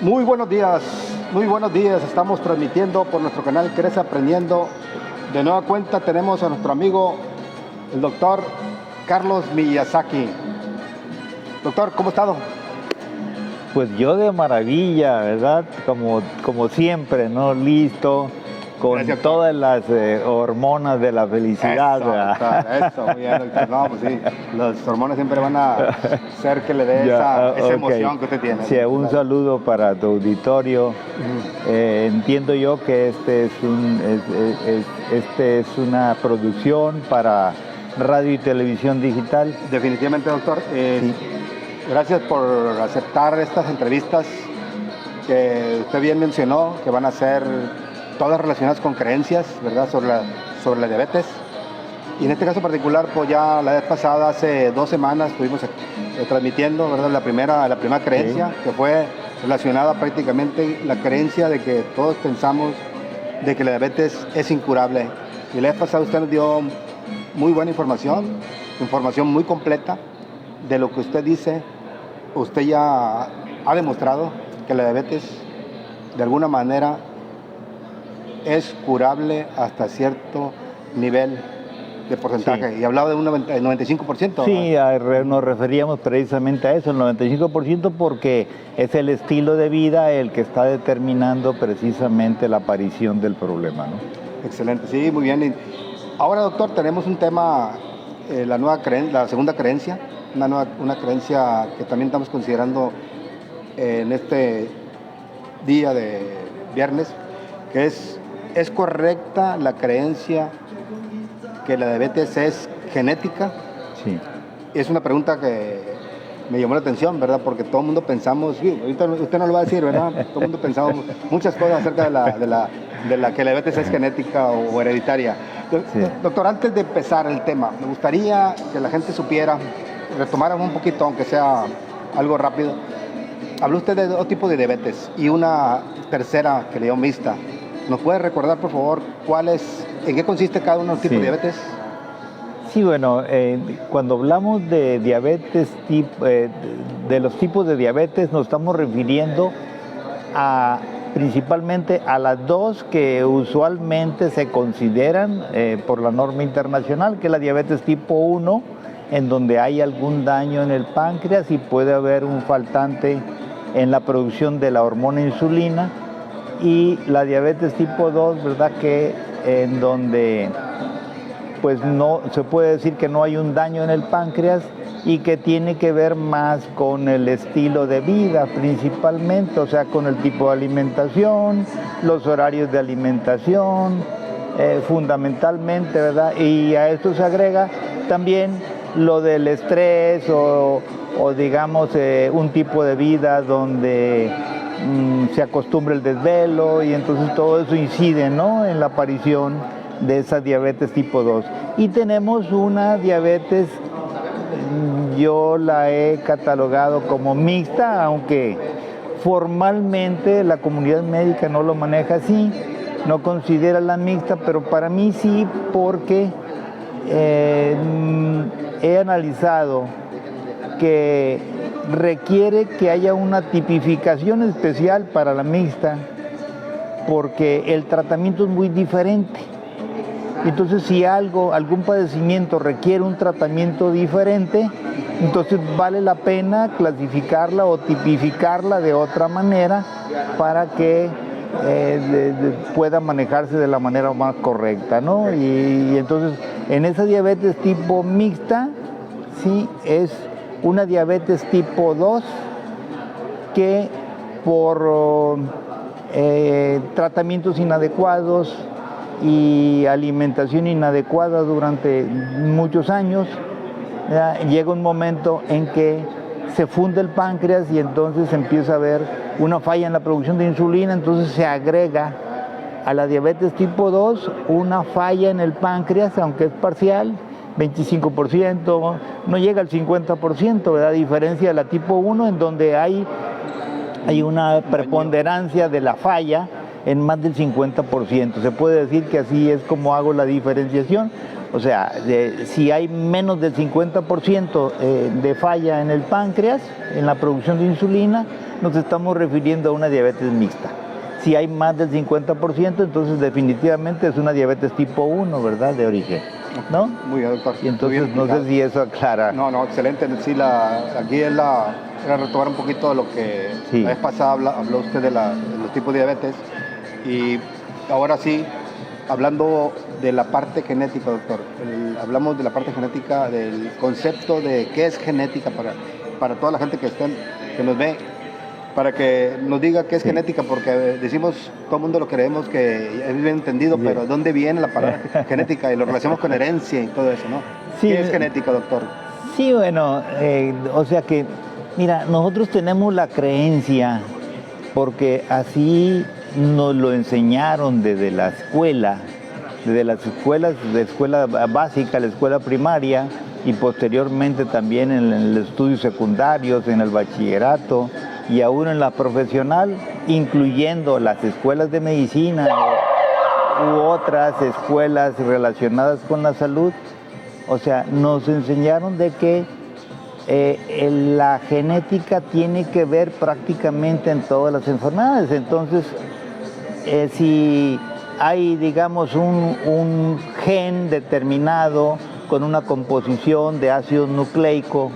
Muy buenos días, muy buenos días. Estamos transmitiendo por nuestro canal Crece Aprendiendo. De nueva cuenta tenemos a nuestro amigo, el doctor Carlos Miyazaki. Doctor, ¿cómo ha estado? Pues yo de maravilla, ¿verdad? Como siempre, ¿no? Listo, con Gracias, todas las hormonas de la felicidad, Eso, ¿verdad? doctor, eso, muy bien, doctor. No, pues sí, las hormonas siempre van a hacer que le dé esa ok. emoción que usted tiene. Sí, un saludo para tu auditorio. Entiendo yo que este es una producción para radio y televisión digital. Definitivamente, doctor. Sí. Gracias por aceptar estas entrevistas que usted bien mencionó, que van a ser todas relacionadas con creencias, ¿verdad? Sobre la diabetes. Y en este caso particular, pues ya la vez pasada, hace 2 semanas, estuvimos transmitiendo, ¿verdad? La primera creencia, Sí. que fue relacionada prácticamente la creencia de que todos pensamos de que la diabetes es incurable. Y la vez pasada usted nos dio muy buena información muy completa de lo que usted dice. Usted ya ha demostrado que la diabetes de alguna manera es curable hasta cierto nivel de porcentaje. Sí. Y hablaba de un 95%. Sí, nos referíamos precisamente a eso, el 95%, porque es el estilo de vida el que está determinando precisamente la aparición del problema, ¿no? Excelente, sí, muy bien. Y ahora, doctor, tenemos un tema, la segunda creencia, una creencia que también estamos considerando en este día de viernes, que ¿es correcta la creencia que la diabetes es genética? Sí. Es una pregunta que me llamó la atención, ¿verdad? Porque todo el mundo pensamos, sí, ahorita usted no lo va a decir, ¿verdad? Todo el mundo pensamos muchas cosas acerca de la que la diabetes es genética o hereditaria. Sí. Doctor, antes de empezar el tema, me gustaría que la gente supiera, retomáramos un poquito, aunque sea algo rápido. Habló usted de 2 tipos de diabetes y una tercera que le dio mixta. ¿Nos puede recordar, por favor, en qué consiste cada uno de los tipos de diabetes? Sí, bueno, cuando hablamos de diabetes, de los tipos de diabetes, nos estamos refiriendo principalmente a las 2 que usualmente se consideran por la norma internacional, que es la diabetes tipo 1, en donde hay algún daño en el páncreas y puede haber un faltante en la producción de la hormona insulina, y la diabetes tipo 2, ¿verdad? Que en donde pues no se puede decir que no hay un daño en el páncreas y que tiene que ver más con el estilo de vida principalmente, o sea, con el tipo de alimentación, los horarios de alimentación, fundamentalmente, ¿verdad? Y a esto se agrega también lo del estrés o digamos un tipo de vida donde se acostumbra el desvelo, y entonces todo eso incide, ¿no?, en la aparición de esa diabetes tipo 2. Y tenemos una diabetes, yo la he catalogado como mixta, aunque formalmente la comunidad médica no lo maneja así, no considera la mixta, pero para mí sí, porque he analizado que requiere que haya una tipificación especial para la mixta, porque el tratamiento es muy diferente. Entonces, si algún padecimiento requiere un tratamiento diferente, entonces vale la pena clasificarla o tipificarla de otra manera para que pueda manejarse de la manera más correcta, ¿no? Y entonces, en esa diabetes tipo mixta, sí, es una diabetes tipo 2 que por tratamientos inadecuados y alimentación inadecuada durante muchos años, llega un momento en que se funde el páncreas y entonces empieza a haber una falla en la producción de insulina, entonces se agrega a la diabetes tipo 2 una falla en el páncreas, aunque es parcial, 25%, no llega al 50%, ¿verdad? A diferencia de la tipo 1, en donde hay una preponderancia de la falla en más del 50%. Se puede decir que así es como hago la diferenciación. O sea, si hay menos del 50% de falla en el páncreas, en la producción de insulina, nos estamos refiriendo a una diabetes mixta. Si hay más del 50%, entonces definitivamente es una diabetes tipo 1, ¿verdad? De origen, ¿no? Muy bien, doctor. Y entonces no sé si eso aclara. No, excelente. Sí, aquí era retomar un poquito de lo que Sí. la vez pasada habló usted de los tipos de diabetes. Y ahora sí, hablando de la parte genética, doctor. Hablamos de la parte genética, del concepto de qué es genética para toda la gente que nos ve, para que nos diga qué es genética, porque decimos, todo el mundo lo creemos que es bien entendido, pero ¿dónde viene la palabra genética? Y lo relacionamos con herencia y todo eso, ¿no? Sí. ¿Qué es genética, doctor? Sí, bueno, o sea que, mira, nosotros tenemos la creencia, porque así nos lo enseñaron desde la escuela, desde las escuelas, de escuela básica, la escuela primaria, y posteriormente también en los estudios secundarios, en el bachillerato, y aún en la profesional, incluyendo las escuelas de medicina u otras escuelas relacionadas con la salud. O sea, nos enseñaron de que la genética tiene que ver prácticamente en todas las enfermedades. Entonces, si hay, digamos, un gen determinado con una composición de ácido nucleico,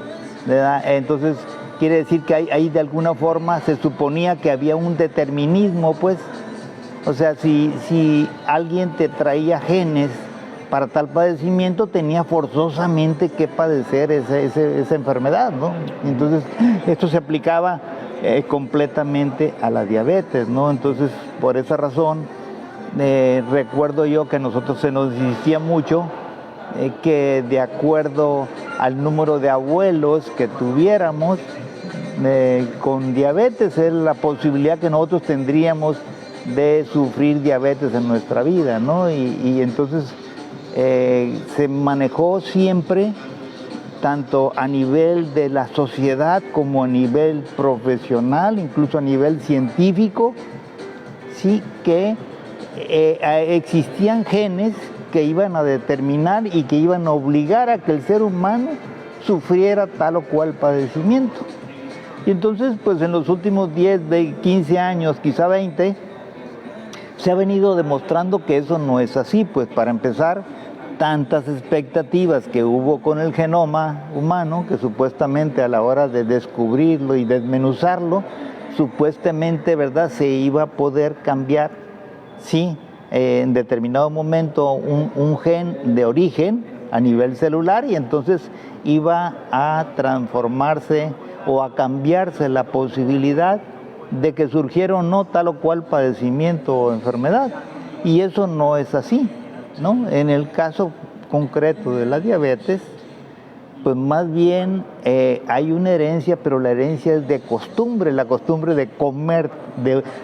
¿verdad? Entonces, quiere decir que ahí de alguna forma se suponía que había un determinismo, pues. O sea, si alguien te traía genes para tal padecimiento, tenía forzosamente que padecer esa enfermedad, ¿no? Entonces, esto se aplicaba completamente a la diabetes, ¿no? Entonces, por esa razón, recuerdo yo que a nosotros se nos insistía mucho que de acuerdo al número de abuelos que tuviéramos con diabetes, es la posibilidad que nosotros tendríamos de sufrir diabetes en nuestra vida, ¿no? Y entonces se manejó siempre, tanto a nivel de la sociedad como a nivel profesional, incluso a nivel científico, sí que existían genes que iban a determinar y que iban a obligar a que el ser humano sufriera tal o cual padecimiento. Y entonces, pues en los últimos 10, 15 años, quizá 20, se ha venido demostrando que eso no es así. Pues para empezar, tantas expectativas que hubo con el genoma humano, que supuestamente a la hora de descubrirlo y desmenuzarlo, supuestamente, ¿verdad?, se iba a poder cambiar, sí, en determinado momento un gen de origen a nivel celular, y entonces iba a transformarse o a cambiarse la posibilidad de que surgiera o no tal o cual padecimiento o enfermedad. Y eso no es así, ¿no? En el caso concreto de la diabetes, pues más bien hay una herencia, pero la herencia es de costumbre, la costumbre de comer,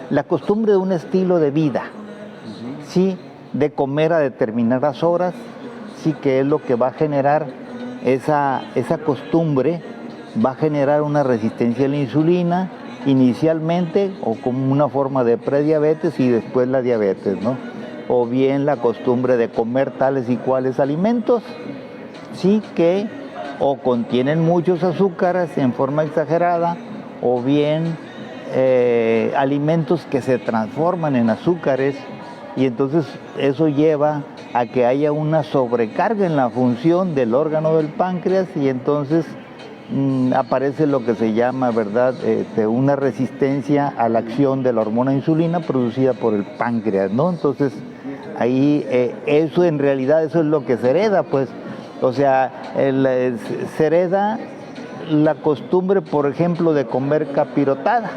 la costumbre de un estilo de vida, sí, de comer a determinadas horas, sí, que es lo que va a generar esa costumbre, va a generar una resistencia a la insulina inicialmente, o como una forma de prediabetes y después la diabetes, ¿no? O bien la costumbre de comer tales y cuales alimentos, sí, que o contienen muchos azúcares en forma exagerada, o bien alimentos que se transforman en azúcares, y entonces eso lleva a que haya una sobrecarga en la función del órgano del páncreas, y entonces aparece lo que se llama, ¿verdad?, una resistencia a la acción de la hormona insulina producida por el páncreas, ¿no? Entonces ahí eso en realidad, eso es lo que se hereda, pues. O sea, se hereda la costumbre, por ejemplo, de comer capirotada.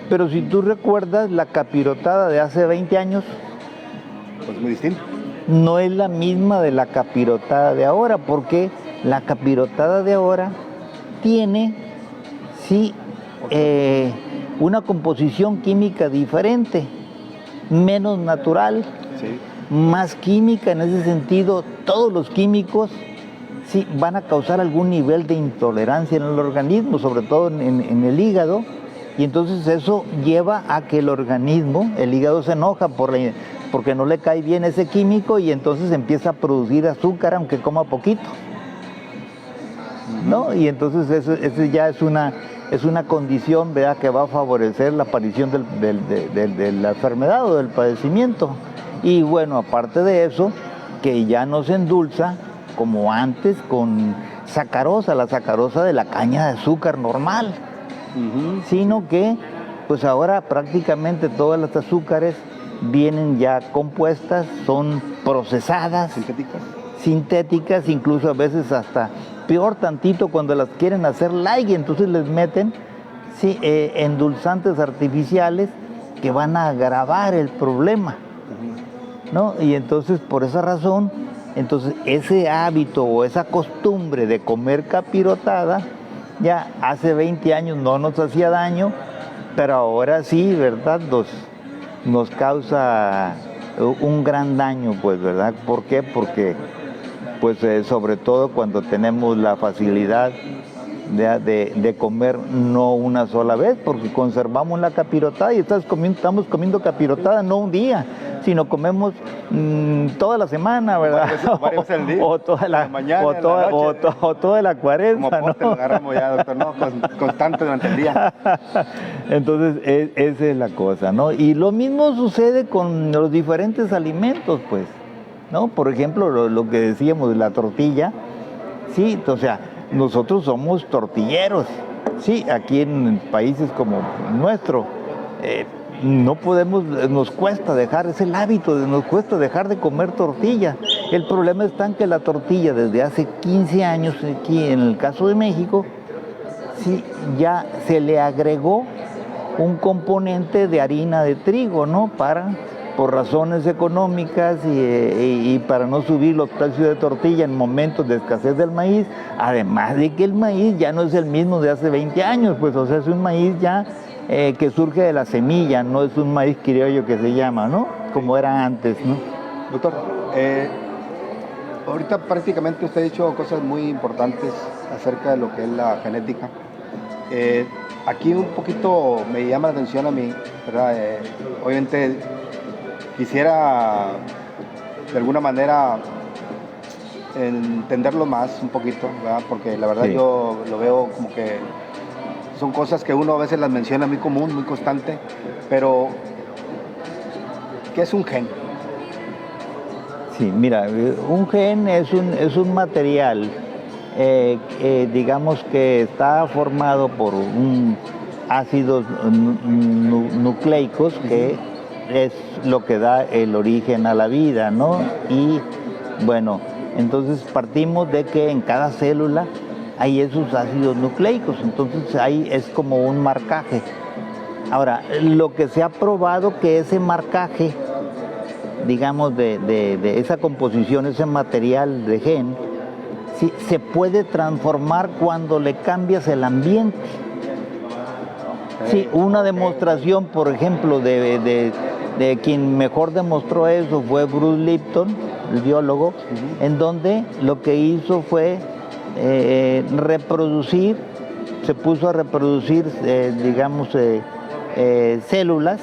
Pero si tú recuerdas, la capirotada de hace 20 años, pues muy distinto, no es la misma de la capirotada de ahora, porque la capirotada de ahora tiene, sí, una composición química diferente, menos natural, sí, más química. En ese sentido, todos los químicos, sí, van a causar algún nivel de intolerancia en el organismo, sobre todo en el hígado, y entonces eso lleva a que el organismo, el hígado se enoja porque no le cae bien ese químico, y entonces empieza a producir azúcar aunque coma poquito, ¿no? Y entonces eso ya es una es una condición, ¿verdad?, que va a favorecer la aparición de la enfermedad o del padecimiento. Y bueno, aparte de eso, que ya no se endulza como antes con sacarosa, la sacarosa de la caña de azúcar normal, sino que pues ahora prácticamente todas las azúcares vienen ya compuestas, son procesadas, sintéticas, incluso a veces hasta peor tantito cuando las quieren hacer light, entonces les meten endulzantes artificiales que van a agravar el problema, ¿no? Y entonces por esa razón, entonces ese hábito o esa costumbre de comer capirotada ya hace 20 años no nos hacía daño, pero ahora sí, ¿verdad? Nos causa un gran daño, pues, ¿verdad? ¿Por qué? Porque pues sobre todo cuando tenemos la facilidad de comer no una sola vez, porque conservamos la capirotada y estamos comiendo capirotada no un día, sino comemos toda la semana, ¿verdad? Varios al día. O toda la mañana, o toda la cuaresma, como ¿no? lo agarramos ya, doctor, ¿no? Constante durante el día. Entonces, esa es la cosa, ¿no? Y lo mismo sucede con los diferentes alimentos, pues, ¿no? Por ejemplo, lo que decíamos de la tortilla, sí, o sea, nosotros somos tortilleros, sí, aquí en países como nuestro, no podemos, nos cuesta dejar, es el hábito, nos cuesta dejar de comer tortilla. El problema está en que la tortilla desde hace 15 años, aquí en el caso de México, sí, ya se le agregó un componente de harina de trigo, ¿no? Por razones económicas y para no subir los precios de tortilla en momentos de escasez del maíz, además de que el maíz ya no es el mismo de hace 20 años, pues, o sea, es un maíz ya que surge de la semilla, no es un maíz criollo que se llama, ¿no? Como era antes, ¿no? Doctor, ahorita prácticamente usted ha dicho cosas muy importantes acerca de lo que es la genética. Aquí un poquito me llama la atención a mí, ¿verdad? Obviamente quisiera de alguna manera entenderlo más un poquito, ¿verdad? Porque la verdad yo lo veo como que son cosas que uno a veces las menciona muy común, muy constante, pero ¿qué es un gen? Sí, mira, un gen es un material, digamos que está formado por ácidos nucleicos que es lo que da el origen a la vida, ¿no? Y bueno, entonces partimos de que en cada célula hay esos ácidos nucleicos, entonces ahí es como un marcaje. Ahora, lo que se ha probado que ese marcaje, digamos, de esa composición, ese material de gen, sí, se puede transformar cuando le cambias el ambiente. Sí, una demostración, por ejemplo, de quien mejor demostró eso fue Bruce Lipton, el biólogo, en donde lo que hizo fue reproducir, se puso a reproducir, digamos, células,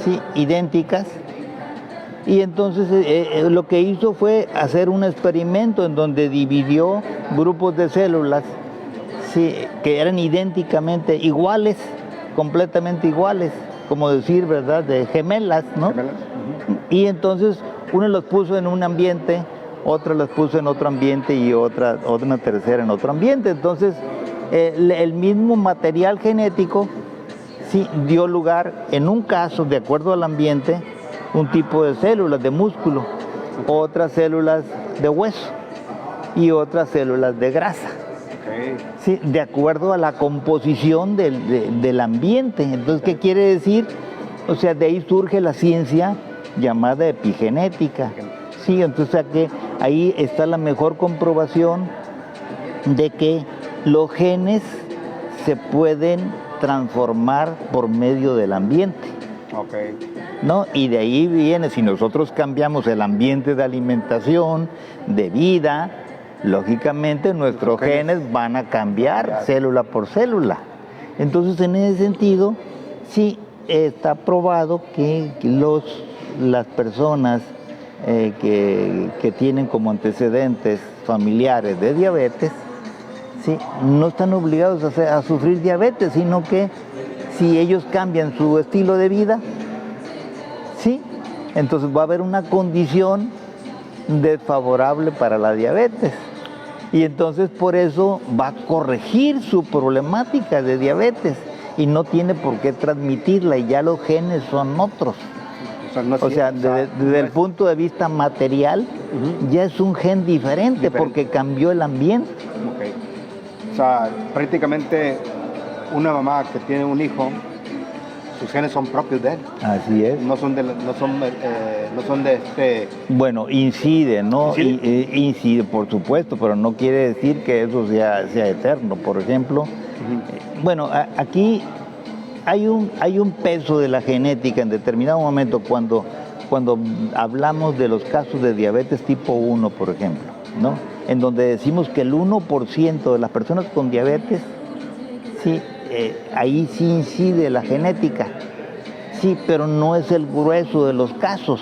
¿sí?, idénticas, y entonces lo que hizo fue hacer un experimento en donde dividió grupos de células, ¿sí?, que eran idénticamente iguales, completamente iguales, como decir, ¿verdad?, de gemelas, ¿no? Gemelas. Y entonces uno los puso en un ambiente, otra los puso en otro ambiente y otra tercera en otro ambiente. Entonces el mismo material genético sí dio lugar, en un caso, de acuerdo al ambiente, un tipo de células de músculo, otras células de hueso y otras células de grasa. Sí, de acuerdo a la composición del ambiente. Entonces, ¿qué quiere decir? O sea, de ahí surge la ciencia llamada epigenética. Sí, entonces, o sea, que ahí está la mejor comprobación de que los genes se pueden transformar por medio del ambiente. ¿No? Y de ahí viene, si nosotros cambiamos el ambiente de alimentación, de vida, lógicamente nuestros genes van a cambiar célula por célula. Entonces, en ese sentido, sí está probado que las personas que tienen como antecedentes familiares de diabetes, ¿sí? No están obligados a sufrir diabetes, sino que si ellos cambian su estilo de vida, ¿sí? Entonces va a haber una condición desfavorable para la diabetes. Y entonces por eso va a corregir su problemática de diabetes y no tiene por qué transmitirla, y ya los genes son otros. Desde el punto de vista material, ya es un gen diferente porque cambió el ambiente. Okay. O sea, prácticamente una mamá que tiene un hijo, sus genes son propios de él. Así es. No son de este... Bueno, incide, ¿no? Incide, por supuesto, pero no quiere decir que eso sea eterno. Por ejemplo, bueno, aquí hay un peso de la genética en determinado momento cuando hablamos de los casos de diabetes tipo 1, por ejemplo, ¿no? En donde decimos que el 1% de las personas con diabetes, sí, ahí sí incide la genética, sí, pero no es el grueso de los casos.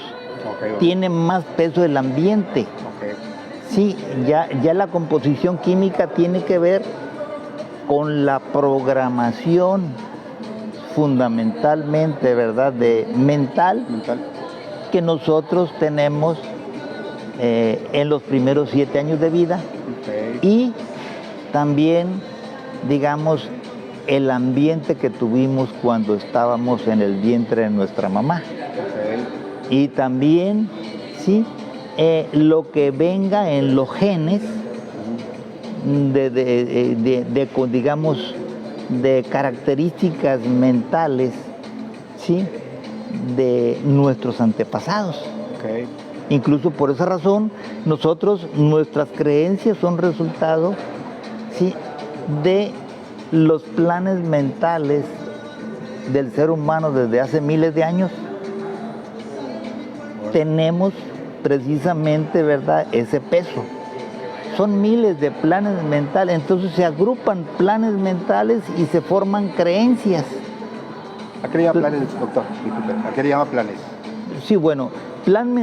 Okay. Tiene más peso el ambiente. Okay. Sí, ya la composición química tiene que ver con la programación fundamentalmente, ¿verdad?, mental que nosotros tenemos en los primeros 7 años de vida. Okay. Y también, digamos, el ambiente que tuvimos cuando estábamos en el vientre de nuestra mamá. Okay. Y también, sí, lo que venga en los genes digamos, de características mentales, sí, de nuestros antepasados. Okay. Incluso por esa razón, nuestras creencias son resultado, sí, de los planes mentales del ser humano desde hace miles de años. Tenemos precisamente, ¿verdad?, ese peso. Son miles de planes mentales, entonces se agrupan planes mentales y se forman creencias. ¿A qué le llama planes, doctor? ¿A qué le llama planes? Sí, bueno, plan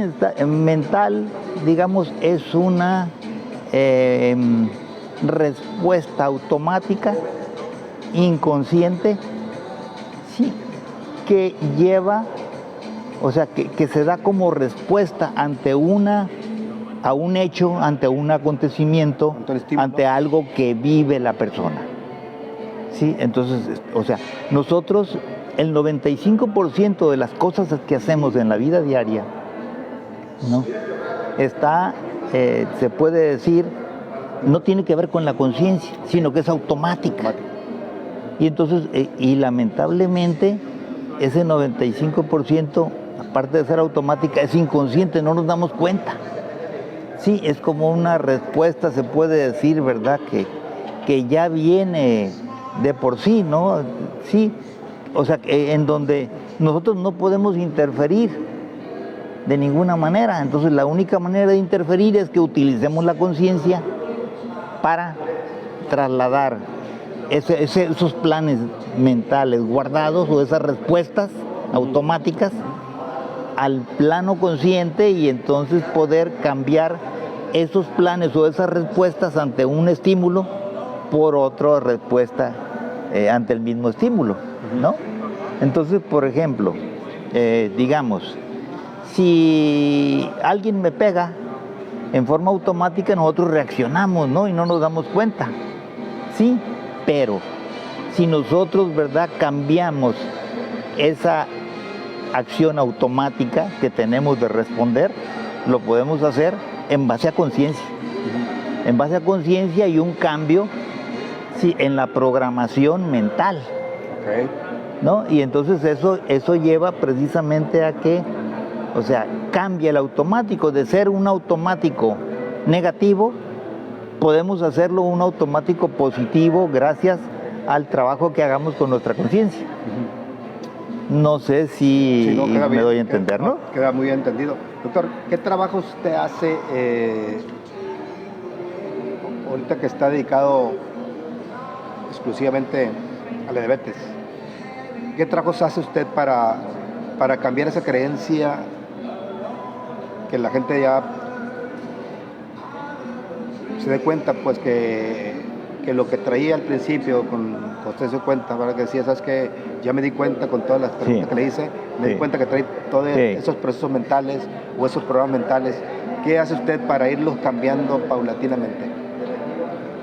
mental, digamos, es una respuesta automática, inconsciente, sí, que lleva, o sea, que se da como respuesta ante a un hecho, ante un acontecimiento, ante algo que vive la persona. Sí, entonces, o sea, nosotros, el 95% de las cosas que hacemos en la vida diaria, ¿no?, se puede decir, no tiene que ver con la conciencia, sino que es automática. Y entonces, y lamentablemente, ese 95%, aparte de ser automática, es inconsciente, no nos damos cuenta. Sí, es como una respuesta, se puede decir, ¿verdad?, que ya viene de por sí, ¿no? Sí, o sea, en donde nosotros no podemos interferir de ninguna manera. Entonces, la única manera de interferir es que utilicemos la conciencia para trasladar esos planes mentales guardados o esas respuestas automáticas al plano consciente, y entonces poder cambiar esos planes o esas respuestas ante un estímulo por otra respuesta ante el mismo estímulo, ¿no? Entonces, por ejemplo, digamos, si alguien me pega, en forma automática nosotros reaccionamos, ¿no?, y no nos damos cuenta, sí, pero si nosotros, ¿verdad?, cambiamos esa acción automática que tenemos de responder, lo podemos hacer en base a conciencia. En base a conciencia y un cambio, sí, en la programación mental. Okay. ¿No? Y entonces eso lleva precisamente a que, o sea, cambia el automático. De ser un automático negativo, podemos hacerlo un automático positivo gracias al trabajo que hagamos con nuestra conciencia. No sé si me doy a entender, ¿no? Queda muy bien entendido. Doctor, ¿qué trabajo usted hace ahorita que está dedicado exclusivamente a la diabetes? ¿Qué trabajos hace usted para cambiar esa creencia que la gente ya se dé cuenta, pues, que que lo que traía al principio, con usted se cuenta, ¿verdad? Que decía, sabes que ya me di cuenta con todas las preguntas que le hice, me di cuenta que trae todos esos procesos mentales o esos programas mentales. ¿Qué hace usted para irlos cambiando paulatinamente?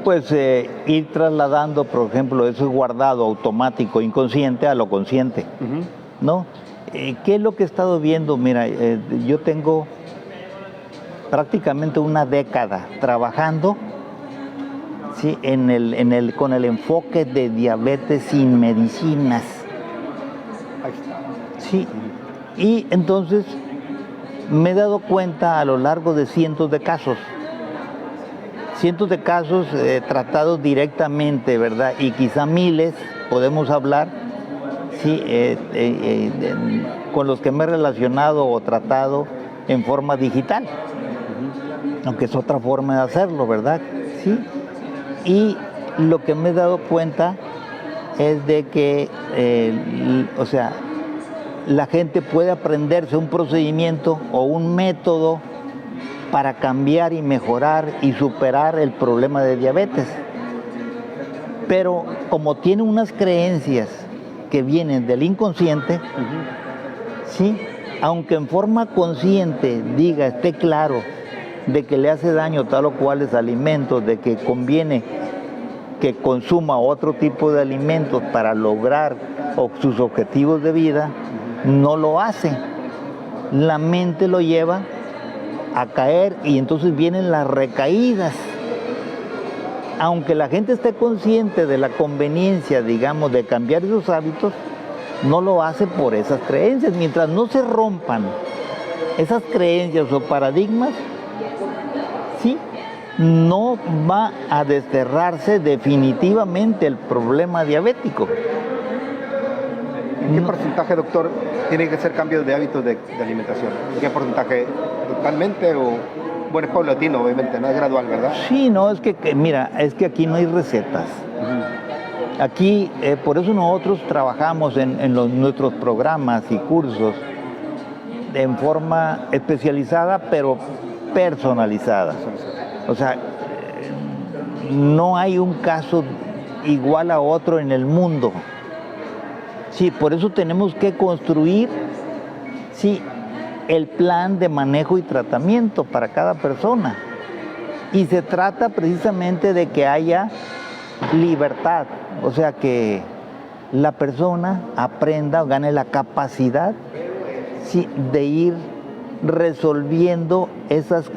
Pues ir trasladando, por ejemplo, eso guardado automático, inconsciente, a lo consciente, ¿no? ¿Qué es lo que he estado viendo? Mira, yo tengo prácticamente una década trabajando, ¿sí? Con el enfoque de diabetes sin medicinas. Ahí está. Sí, y entonces me he dado cuenta a lo largo de cientos de casos tratados directamente, ¿verdad? Y quizá miles, podemos hablar, sí, con los que me he relacionado o tratado en forma digital, aunque es otra forma de hacerlo, ¿verdad? Sí. Y lo que me he dado cuenta es de que, la gente puede aprenderse un procedimiento o un método para cambiar y mejorar y superar el problema de diabetes. Pero como tiene unas creencias que vienen del inconsciente, ¿sí? Aunque en forma consciente esté claro de que le hace daño tal o cuales alimentos, de que conviene que consuma otro tipo de alimentos para lograr sus objetivos de vida, no lo hace. La mente lo lleva a caer y entonces vienen las recaídas. Aunque la gente esté consciente de la conveniencia, digamos, de cambiar esos hábitos, no lo hace por esas creencias. Mientras no se rompan esas creencias o paradigmas, sí, no va a desterrarse definitivamente el problema diabético. ¿En qué porcentaje, doctor, tiene que ser cambios de hábitos de alimentación? ¿En qué porcentaje? ¿Totalmente o...? Bueno, es paulatino, obviamente, no es gradual, ¿verdad? Sí, no, es que mira, es que aquí no hay recetas. Aquí, por eso nosotros trabajamos en nuestros programas y cursos en forma especializada, pero personalizada. O sea, no hay un caso igual a otro en el mundo. Sí, por eso tenemos que construir, sí, el plan de manejo y tratamiento para cada persona. Y se trata precisamente de que haya libertad, o sea, que la persona aprenda o gane la capacidad, sí, de ir resolviendo esas,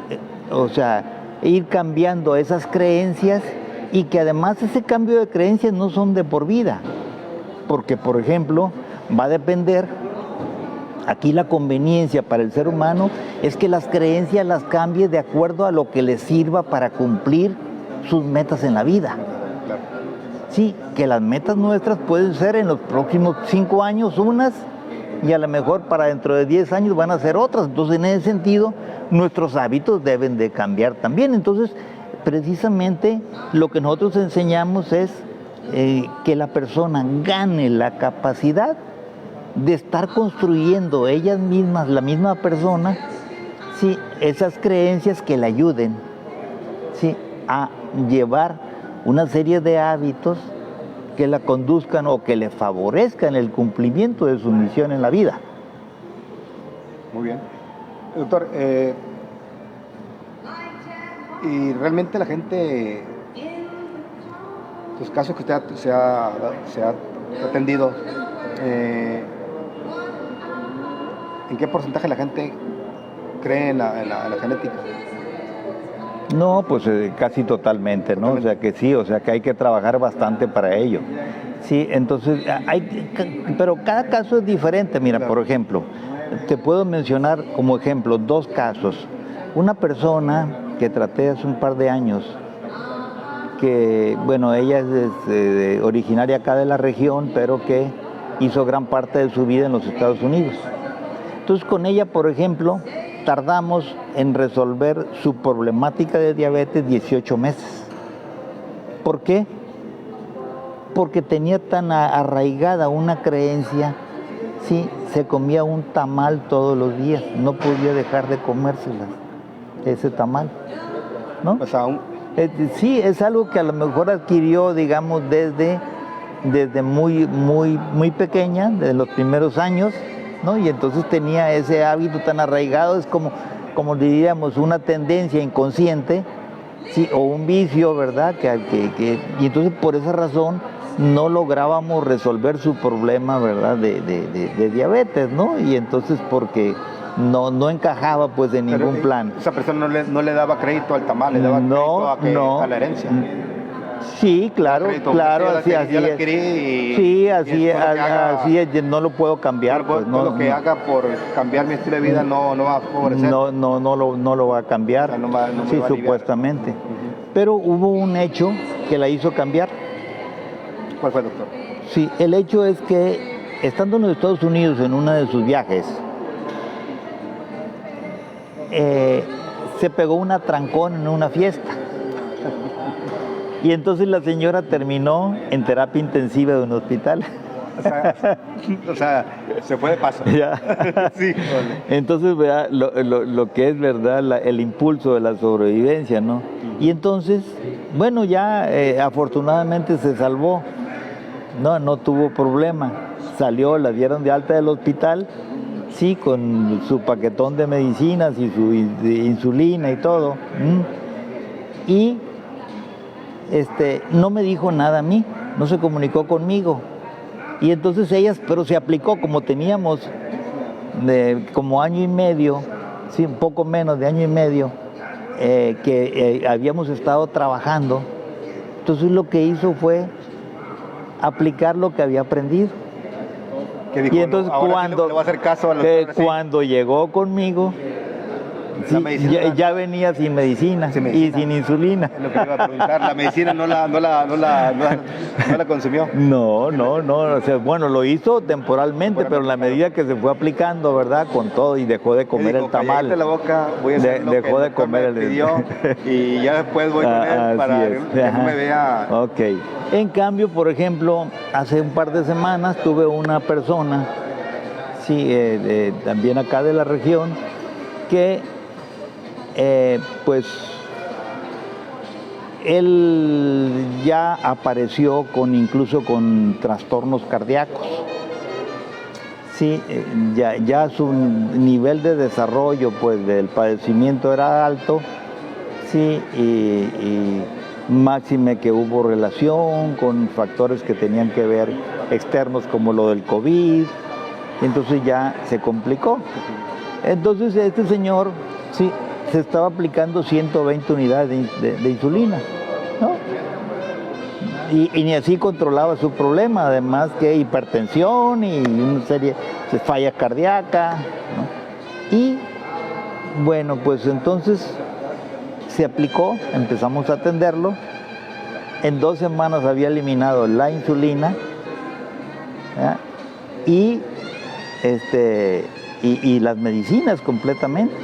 ir cambiando esas creencias, y que además ese cambio de creencias no son de por vida. Porque, por ejemplo, va a depender, aquí la conveniencia para el ser humano es que las creencias las cambie de acuerdo a lo que le sirva para cumplir sus metas en la vida. Sí, que las metas nuestras pueden ser en los próximos 5 años unas, y a lo mejor para dentro de 10 años van a ser otras. Entonces, en ese sentido, nuestros hábitos deben de cambiar también. Entonces, precisamente lo que nosotros enseñamos es que la persona gane la capacidad de estar construyendo ellas mismas, la misma persona, ¿sí?, esas creencias que le ayuden, ¿sí?, a llevar una serie de hábitos que la conduzcan o que le favorezcan el cumplimiento de su misión en la vida. Muy bien. Doctor, y realmente la gente, los casos que usted se ha atendido, ¿en qué porcentaje la gente cree en la genética? No, pues casi totalmente, ¿no? O sea que sí, o sea que hay que trabajar bastante para ello. Sí, entonces, pero cada caso es diferente. Mira, claro. Por ejemplo, te puedo mencionar como ejemplo 2 casos. Una persona que traté hace un par de años, que, bueno, ella es originaria acá de la región, pero que hizo gran parte de su vida en los Estados Unidos. Entonces, con ella, por ejemplo, tardamos en resolver su problemática de diabetes 18 meses. ¿Por qué? Porque tenía tan arraigada una creencia, sí, se comía un tamal todos los días, no podía dejar de comérsela, ese tamal, ¿no? O sea, Sí, es algo que a lo mejor adquirió, digamos, desde muy pequeña, desde los primeros años, ¿no? Y entonces tenía ese hábito tan arraigado, es como diríamos, una tendencia inconsciente, sí, o un vicio, ¿verdad? Y entonces por esa razón no lográbamos resolver su problema, ¿verdad? De diabetes, ¿no? Y entonces porque no encajaba pues en ningún plan. Esa persona no le daba crédito al tamal, le daba crédito a la herencia. Sí, claro, así es. Sí, así es, no lo puedo cambiar. Pues, lo que haga por cambiar mi estilo de vida no va a favorecer. No lo va a cambiar. O sea, sí, supuestamente. Pero hubo un hecho que la hizo cambiar. ¿Cuál fue, doctor? Sí, el hecho es que estando en los Estados Unidos en uno de sus viajes, se pegó un atrancón en una fiesta. Y entonces la señora terminó en terapia intensiva de un hospital. O sea, se fue de paso. Ya. Sí. Entonces, vea lo que es, ¿verdad? El impulso de la sobrevivencia, ¿no? Y entonces, bueno, ya afortunadamente se salvó. No tuvo problema. Salió, la dieron de alta del hospital, sí, con su paquetón de medicinas y su insulina y todo. Y no me dijo nada a mí, no se comunicó conmigo. Y entonces pero se aplicó, como teníamos como año y medio, sí, un poco menos de año y medio, que habíamos estado trabajando. Entonces lo que hizo fue aplicar lo que había aprendido. Dijo, y entonces cuando le voy a hacer caso a cuando llegó conmigo, sí, ya venía sin medicina y sin insulina. Es lo que iba a preguntar, la medicina no la consumió. No, o sea, bueno, lo hizo temporalmente, pero en la medida que se fue aplicando, ¿verdad? Con todo, y dejó de comer el tamal. La boca, voy a hacer dejó de comer el pidió, y ya después voy con él para que no me vea. Ok. En cambio, por ejemplo, hace un par de semanas tuve una persona, sí, también acá de la región, que pues él ya apareció incluso con trastornos cardíacos. Sí, ya su nivel de desarrollo pues del padecimiento era alto, sí, y máxime que hubo relación con factores que tenían que ver externos como lo del COVID, entonces ya se complicó. Entonces este señor, sí, se estaba aplicando 120 unidades de insulina, ¿no? Y ni así controlaba su problema, además que hipertensión y una serie de fallas cardíacas, ¿no? Y bueno, pues entonces se aplicó, empezamos a atenderlo, en 2 semanas había eliminado la insulina, ¿ya? Y las medicinas completamente.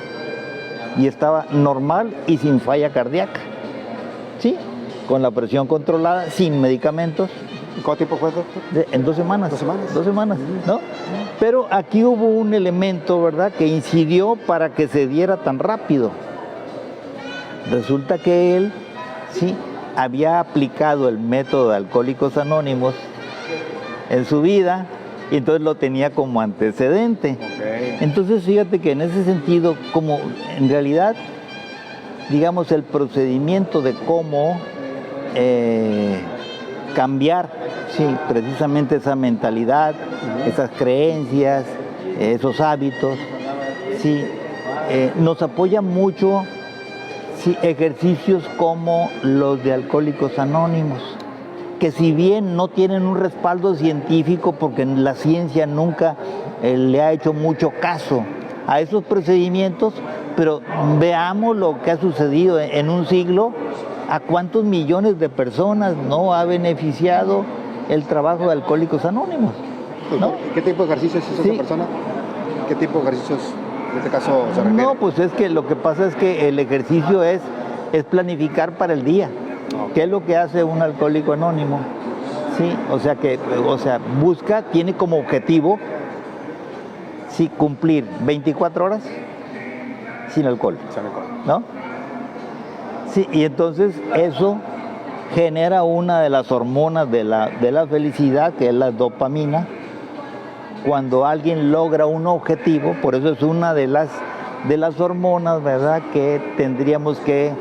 Y estaba normal y sin falla cardíaca, ¿sí? Con la presión controlada, sin medicamentos. ¿Cuánto tiempo fue, doctor? En 2 semanas. 2 semanas, ¿no? Pero aquí hubo un elemento, ¿verdad?, que incidió para que se diera tan rápido. Resulta que él, sí, había aplicado el método de Alcohólicos Anónimos en su vida, y entonces lo tenía como antecedente. Okay. Entonces fíjate que en ese sentido, como en realidad, digamos, el procedimiento de cómo cambiar, sí, precisamente esa mentalidad, esas creencias, esos hábitos, sí, nos apoya mucho, sí, ejercicios como los de Alcohólicos Anónimos, que si bien no tienen un respaldo científico, porque la ciencia nunca le ha hecho mucho caso a esos procedimientos, pero veamos lo que ha sucedido en un siglo, a cuántos millones de personas no ha beneficiado el trabajo de Alcohólicos Anónimos, ¿no? ¿Qué tipo de ejercicios hizo esa persona? ¿Qué tipo de ejercicios en este caso se refiere? No, pues es que lo que pasa es que el ejercicio es planificar para el día. ¿Qué es lo que hace un alcohólico anónimo? Sí, tiene como objetivo, sí, cumplir 24 horas sin alcohol, ¿no? Sí, y entonces eso genera una de las hormonas de la felicidad, que es la dopamina. Cuando alguien logra un objetivo, por eso es una de las hormonas, ¿verdad?, que tendríamos que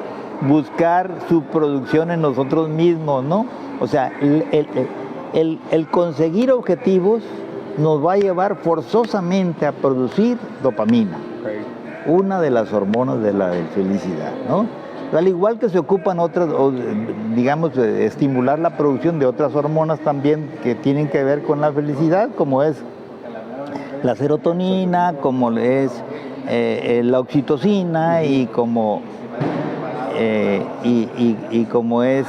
buscar su producción en nosotros mismos, ¿no? O sea, el conseguir objetivos nos va a llevar forzosamente a producir dopamina, una de las hormonas de la felicidad, ¿no? Al igual que se ocupan otras, digamos, estimular la producción de otras hormonas también que tienen que ver con la felicidad, como es la serotonina, como es la oxitocina y como como es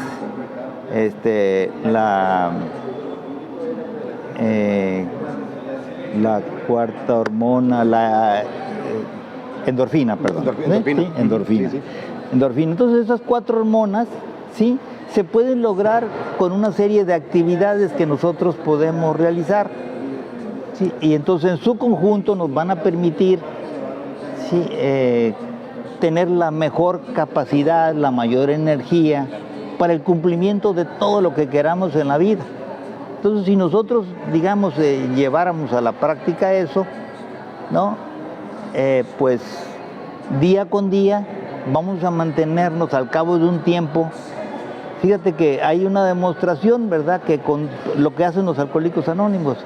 la cuarta hormona, la endorfina, perdón. Endorfina. ¿Sí? Endorfina. Sí, sí. Endorfina. Entonces esas 4 hormonas, ¿sí?, se pueden lograr con una serie de actividades que nosotros podemos realizar. ¿Sí? Y entonces en su conjunto nos van a permitir, ¿sí?, tener la mejor capacidad, la mayor energía para el cumplimiento de todo lo que queramos en la vida. Entonces, si nosotros, digamos, lleváramos a la práctica eso, ¿no?, pues día con día vamos a mantenernos al cabo de un tiempo. Fíjate que hay una demostración, ¿verdad?, que con lo que hacen los Alcohólicos Anónimos.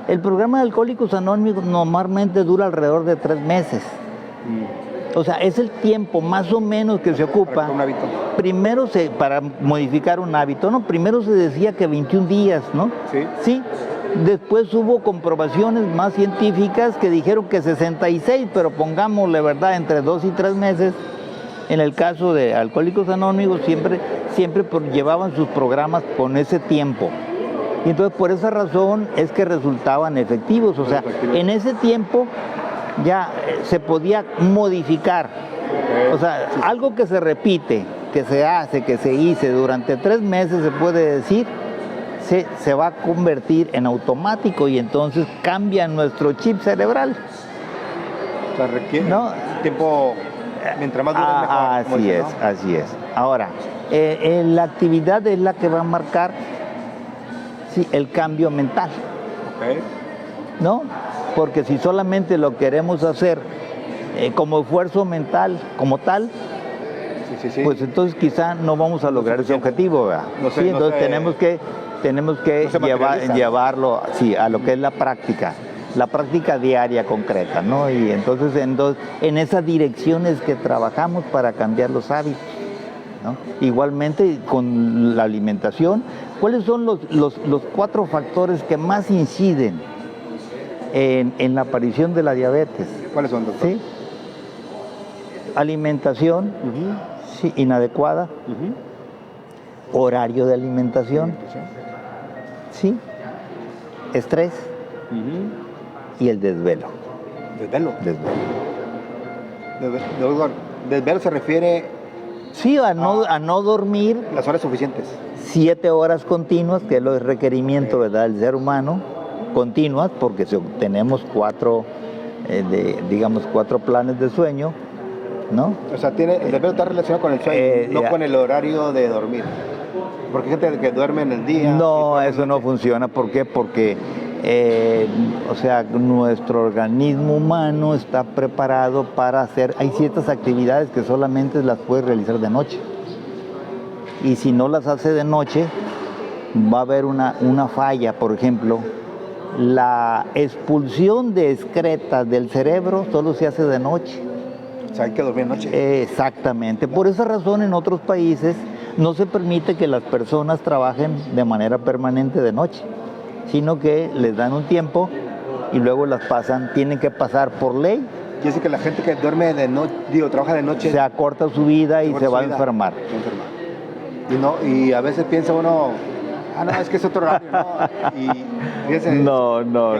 El programa de Alcohólicos Anónimos normalmente dura alrededor de 3 meses. O sea, es el tiempo más o menos que se ocupa. Un hábito. Primero para modificar un hábito, ¿no? Primero se decía que 21 días, ¿no? Sí. Sí. Después hubo comprobaciones más científicas que dijeron que 66, pero pongámosle, ¿verdad?, entre 2 y 3 meses. En el caso de Alcohólicos Anónimos siempre llevaban sus programas con ese tiempo. Y entonces por esa razón es que resultaban efectivos. O sea, en ese tiempo ya se podía modificar. O sea, algo que se repite, que se hace, que se hice durante 3 meses, se puede decir, se va a convertir en automático y entonces cambia nuestro chip cerebral. O sea, requiere tiempo, mientras más dura mejor. Así es, ¿no? Así es. Ahora, la actividad es la que va a marcar, sí, el cambio mental. ¿No? Porque si solamente lo queremos hacer como esfuerzo mental, como tal, pues entonces quizá no vamos a lograr ese objetivo, ¿verdad? Entonces tenemos que llevarlo, sí, a lo que es la práctica diaria concreta, ¿no? Y entonces en esas direcciones que trabajamos para cambiar los hábitos, ¿no? Igualmente con la alimentación. ¿Cuáles son los 4 factores que más inciden en la aparición de la diabetes? ¿Cuáles son, doctor? ¿Sí? Alimentación, sí, inadecuada, horario de alimentación, sí, estrés y el desvelo. ¿Desvelo? ¿Desvelo se refiere? Sí, a no dormir las horas suficientes. 7 horas continuas, que es el requerimiento, ¿verdad?, del ser humano, continuas, porque tenemos 4 planes de sueño, ¿no? O sea, el desvelo está relacionado con el sueño, no con el horario de dormir. Porque hay gente que duerme en el día. No, eso no funciona. ¿Por qué? Porque o sea, nuestro organismo humano está preparado para hay ciertas actividades que solamente las puede realizar de noche. Y si no las hace de noche, va a haber una falla. Por ejemplo, la expulsión de excretas del cerebro solo se hace de noche. O sea, hay que dormir de noche. Exactamente. Por esa razón, en otros países no se permite que las personas trabajen de manera permanente de noche, sino que les dan un tiempo y luego tienen que pasar por ley. Y es que la gente que duerme trabaja de noche, se acorta su vida y se va a enfermar. Y a veces piensa uno, no, es que es otro horario, ¿no? Y fíjense, qué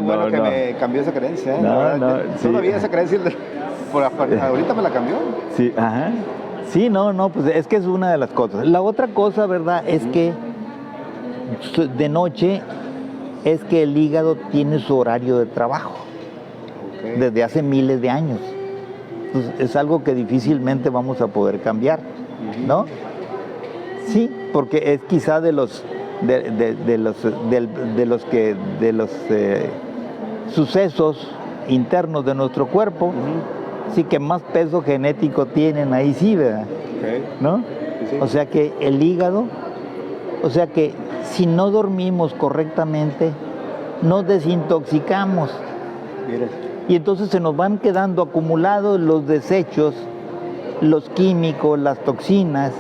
bueno que me cambió esa creencia, ¿eh? Todavía esa creencia, ahorita me la cambió. Sí, ajá. Sí, pues es que es una de las cosas. La otra cosa, ¿verdad?, es que de noche es que el hígado tiene su horario de trabajo desde hace miles de años. Entonces, es algo que difícilmente vamos a poder cambiar. ¿no? Sí, porque es quizá de los sucesos internos de nuestro cuerpo, sí, que más peso genético tienen, ahí sí, ¿verdad? ¿No? Sí. O sea que el hígado, o sea que si no dormimos correctamente, nos desintoxicamos. Mire. Y entonces se nos van quedando acumulados los desechos, los químicos, las toxinas,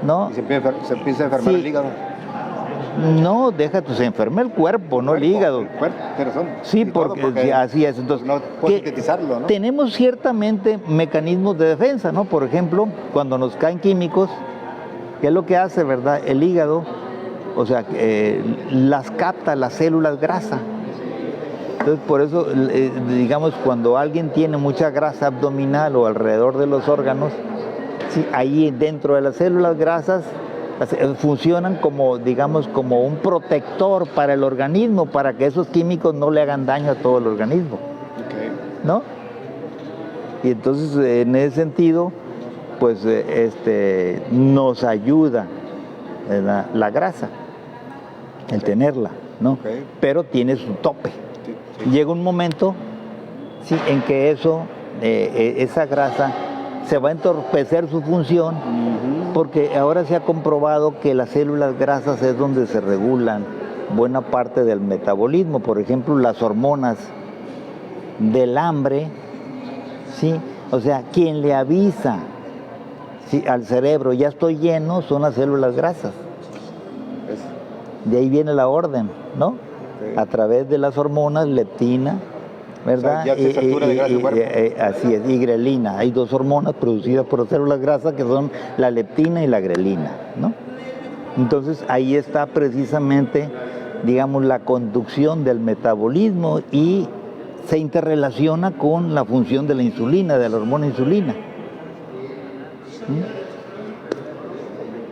¿no? Y se empieza a enfermar el hígado. No, se enferma el cuerpo, no el hígado. El cuerpo, tienes razón. Sí, porque así es. Entonces, no puedes sintetizarlo, ¿no? Tenemos ciertamente mecanismos de defensa, ¿no? Por ejemplo, cuando nos caen químicos, ¿qué es lo que hace, verdad? El hígado, o sea, las capta las células grasa. Entonces, por eso, digamos, cuando alguien tiene mucha grasa abdominal o alrededor de los órganos, sí, ahí dentro de las células grasas funcionan como, digamos, como un protector para el organismo, para que esos químicos no le hagan daño a todo el organismo, ¿no? Y entonces, en ese sentido, pues, nos ayuda la grasa, el tenerla, ¿no? Pero tiene su tope. Llega un momento, sí, en que esa grasa se va a entorpecer su función, porque ahora se ha comprobado que las células grasas es donde se regulan buena parte del metabolismo. Por ejemplo, las hormonas del hambre, ¿sí? O sea, quien le avisa, ¿sí?, al cerebro, ya estoy lleno, son las células grasas. De ahí viene la orden, ¿no? A través de las hormonas, leptina, ¿verdad? O sea, ya se satura de grasa el cuerpo. Así es, y grelina. Hay dos hormonas producidas por células grasas que son la leptina y la grelina, ¿no? Entonces ahí está precisamente, digamos, la conducción del metabolismo y se interrelaciona con la función de la insulina, de la hormona insulina.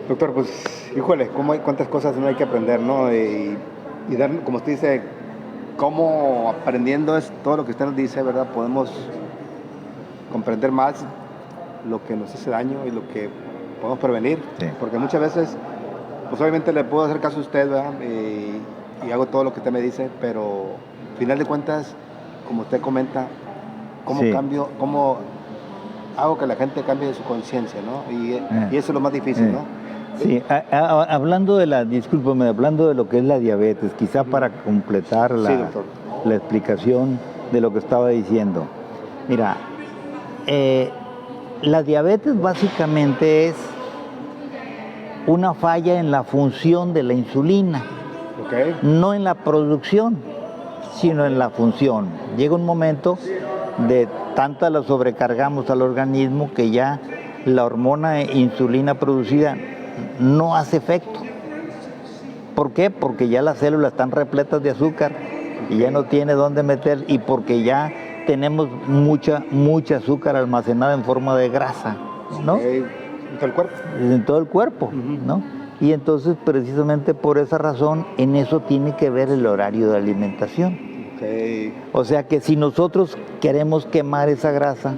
Doctor, pues, híjole, cuántas cosas no hay que aprender, ¿no? Y dar, como usted dice, cómo aprendiendo todo lo que usted nos dice, ¿verdad? Podemos comprender más lo que nos hace daño y lo que podemos prevenir. Sí. Porque muchas veces, pues obviamente le puedo hacer caso a usted, ¿verdad? Y hago todo lo que usted me dice, pero al final de cuentas, como usted comenta, ¿cómo cómo hago que la gente cambie su conciencia, ¿no? Y eso es lo más difícil, ¿no? Sí, hablando de hablando de lo que es la diabetes, quizá para completar la explicación de lo que estaba diciendo. Mira, la diabetes básicamente es una falla en la función de la insulina, no en la producción, sino en la función. Llega un momento de tanta la sobrecargamos al organismo que ya la hormona insulina producida no hace efecto. ¿Por qué? Porque ya las células están repletas de azúcar y ya no tiene dónde meter, y porque ya tenemos mucha azúcar almacenada en forma de grasa, ¿no? ¿En todo el cuerpo? En todo el cuerpo, ¿no? Y entonces, precisamente por esa razón, en eso tiene que ver el horario de alimentación. O sea que si nosotros queremos quemar esa grasa,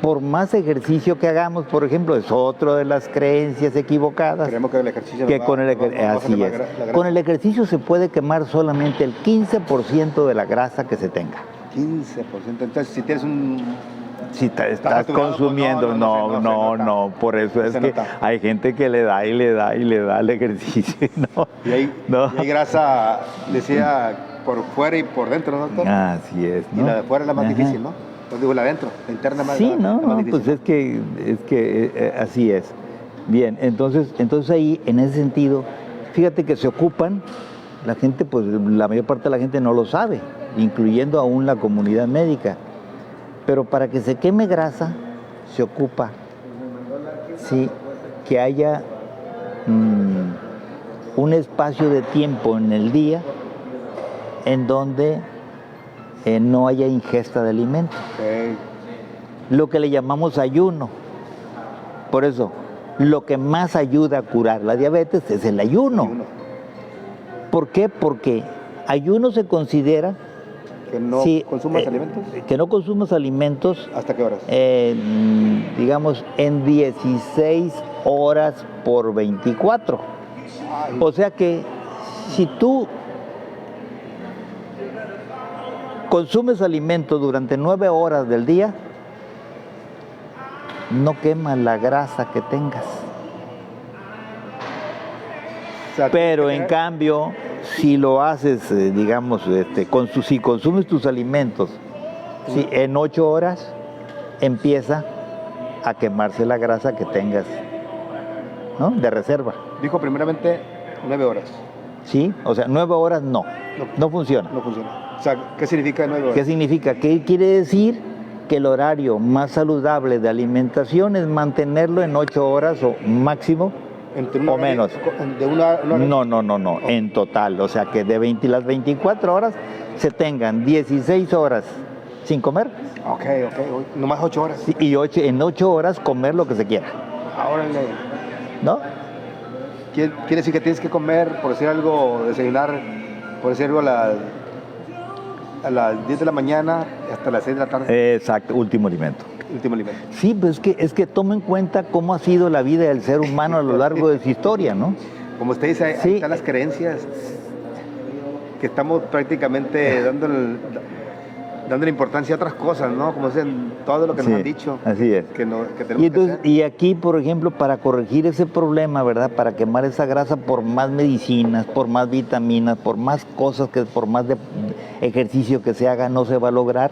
por más ejercicio que hagamos, por ejemplo, es otra de las creencias equivocadas. Creemos que el ejercicio con el ejercicio se puede quemar solamente el 15% de la grasa que se tenga. 15%. Entonces, si tienes si estás consumiendo, no, por eso es que hay gente que le da al ejercicio, ¿no? Y hay grasa, decía, por fuera y por dentro, ¿no, doctor? Así es, ¿no? Y la de fuera es la más difícil, ¿no? Pues digo, la de adentro, la interna más difícil. Pues es que así es. Bien, entonces ahí, en ese sentido, fíjate que se ocupan, la gente, pues la mayor parte de la gente no lo sabe, incluyendo aún la comunidad médica. Pero para que se queme grasa, se ocupa, sí, que haya un espacio de tiempo en el día en donde no haya ingesta de alimentos. Lo que le llamamos ayuno. Por eso, lo que más ayuda a curar la diabetes es el ayuno. ¿Por qué? Porque ayuno se considera Que no Sí, consumas alimentos. Que no consumas alimentos, ¿Hasta qué horas? digamos, en 16 horas por 24. Ay, O sea que si tú consumes alimentos durante 9 horas del día, no quemas la grasa que tengas. o sea, Pero tienes en que- cambio, si lo haces, digamos, si consumes tus alimentos, si en 8 horas empieza a quemarse la grasa que tengas, ¿no? De reserva. Dijo primeramente 9 horas. ¿Sí? O sea, 9 horas no funciona. No funciona. O sea, ¿qué significa 9 horas? ¿Qué significa? ¿Qué quiere decir? Que el horario más saludable de alimentación es mantenerlo en 8 horas o máximo Entre o menos. De una hora. No, en total. O sea que de las 24 horas se tengan 16 horas sin comer Ok. Nomás 8 horas. y en 8 horas comer lo que se quiera, Ahora ¿no? quiere decir que tienes que comer, por decir algo, desayunar, por decir algo, a las 10 de la mañana hasta las 6 de la tarde. Exacto, último alimento. Último alimento. Sí, pues es que toma en cuenta cómo ha sido la vida del ser humano a lo largo de su historia, ¿no? Como usted dice, ahí Sí. están las creencias que estamos prácticamente dándole importancia a otras cosas, ¿no? Como dicen, todo lo que Sí, nos han dicho. así es. Que tenemos Y, que entonces, hacer. y aquí, por ejemplo, para corregir ese problema, ¿verdad? Para quemar esa grasa por más medicinas, por más vitaminas, por más cosas, por más de ejercicio que se haga, no se va a lograr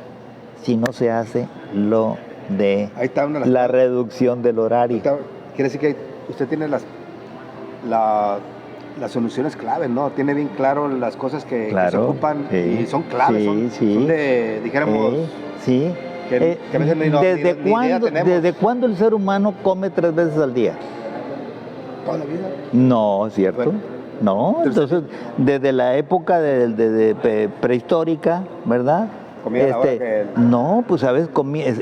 si no se hace lo de Ahí está una de la reducción del horario. Quiere decir que usted tiene las soluciones claves, ¿no? Tiene bien claro las cosas que se ocupan sí, y son claves, son de, dijéramos, sí. que a veces ni idea tenemos. ¿Desde cuándo el ser humano come 3 veces al día? Toda la vida. No, ¿cierto? Bueno, No, entonces desde la época prehistórica, ¿verdad? Comía a la hora que No, pues sabes,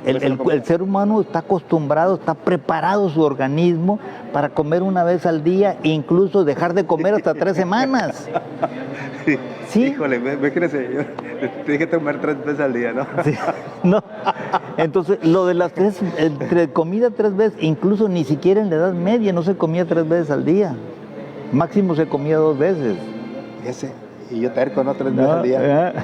el ser humano está acostumbrado, está preparado su organismo para comer una vez al día, incluso dejar de comer hasta 3 semanas. Sí. Híjole, me crees, yo te dije comer 3 veces al día, ¿no? Sí, no. Entonces, lo de las comida 3 veces, incluso ni siquiera en la Edad Media no se comía 3 veces al día. Máximo se comía 2 veces. Ese. Y yo terco, ¿no? 3 veces al día. ¿Verdad?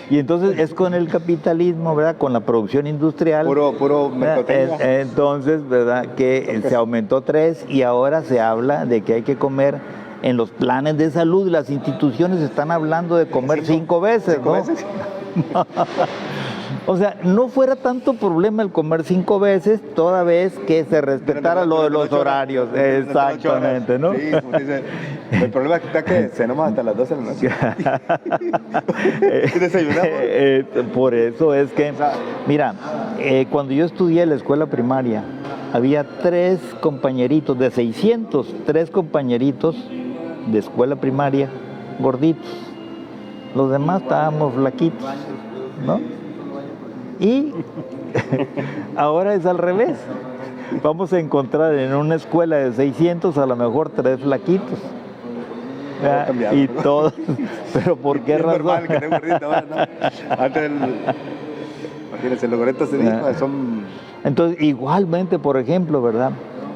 Y entonces es con el capitalismo, ¿verdad? Con la producción industrial. Puro mercadotecnia. Entonces, ¿verdad? Que se aumentó 3 y ahora se habla de que hay que comer en los planes de salud. Las instituciones están hablando de comer 5 veces, ¿no? 5 veces. O sea, no fuera tanto problema el comer 5 veces, toda vez que se respetara lo de los horarios. Exactamente, ¿no? Sí, como dice, el problema está que cenamos hasta las 12 de la noche. Y desayunamos. Por eso es que, mira, cuando yo estudié en la escuela primaria, había 3 compañeritos de 600, 3 compañeritos de escuela primaria gorditos. Los demás estábamos flaquitos, ¿no? Y ahora es al revés. Vamos a encontrar en una escuela de 600 a lo mejor 3 flaquitos. Cambiado, Y ¿no? todos, pero ¿por qué Es razón? normal que esté gordito ahora, ¿no? Antes, imagínense, los gorditos se dijo, son... Entonces, igualmente, por ejemplo, ¿verdad?